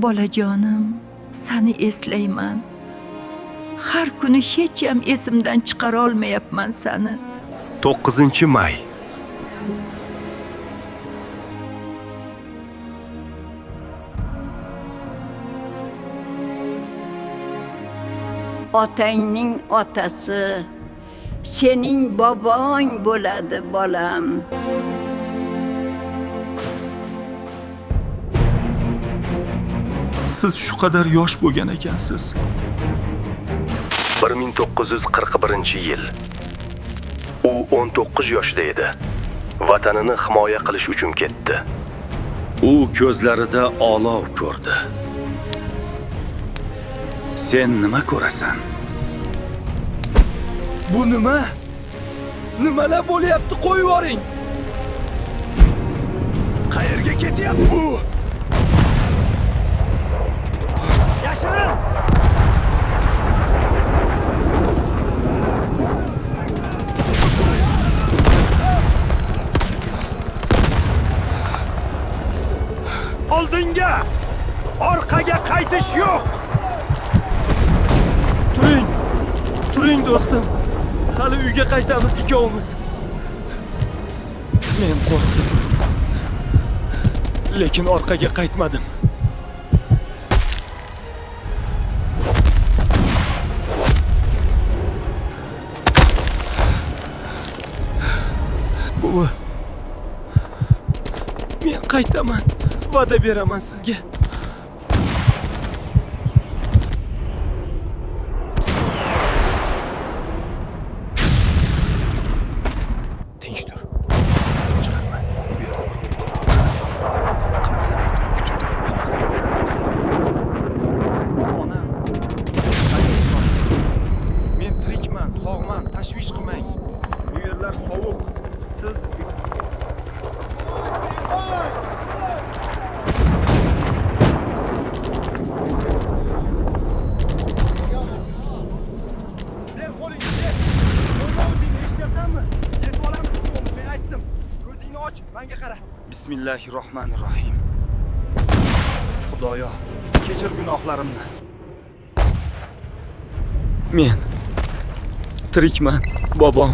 Bolajonim, seni eslayman. Har kuni hech ham esimdan chiqara olmayapman seni. 9-may. Otangning otasi, sening bobong bo'ladi, bolam. Siz shu qadar yosh bo'lgan ekansiz. 1941-yil. U 19 yoshda edi. Vatanini himoya qilish uchun ketdi. U ko'zlarida olov ko'rdi. Sen nima ko'rasan? Bu nima? Nimalar bo'lyapti? Qo'yib yuboring. Qayerga ketyapti bu? Yashirin! Oldinga! Orqaga qaytish yo'q! Turing do'stim. Hali uyga qaytamiz ikkovimiz. Men qo'rqdim. Lekin orqaga qaytmadim. Buvi. Men qaytaman. Va'da beraman sizga. Tinch tur. Chiqarma. Bu yerda birov bor. Qimirlamay tur, kutib tur. Hozir ko'raman. Onam. Men tirikman, sog'man, tashvish qilmang. Bu yerlar sovuq. Siz menga qara. Bismillahirrohmanirrohim. Xudoyo, kechir gunohlarimni. Men tirikman, bobom.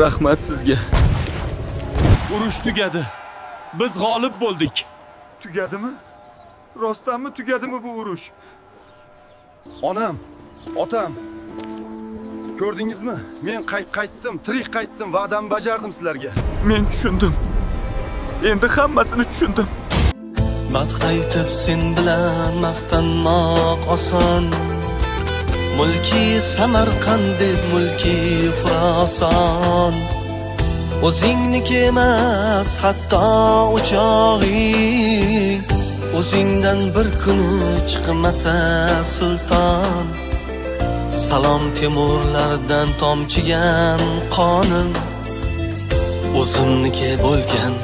Rahmat sizga. Urush tugadi. Biz g'olib bo'ldik. Tugadimi? Rostdanmi tugadimi bu urush? Onam, otam. Ko'rdingizmi? Men qaytdim, tirik qaytdim, va'damni bajardim sizlarga. Men tushundim. Endi hammasini tushundim. Madh aytib sen bilan maqtanmoq oson. Mulki Samarqand deb mulki Xuroson. O'zingniki emas hatto o'chog'ing. O'zingdan bir kuni chiqmasa sulton. Salom Temurlardan tomchigan qonim. O'zimniki bo'lgan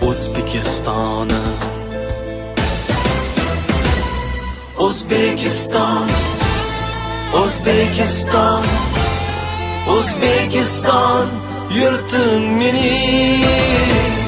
O'zbekistonim. O'zbekiston, O'zbekiston, O'zbekiston, yurtim mening.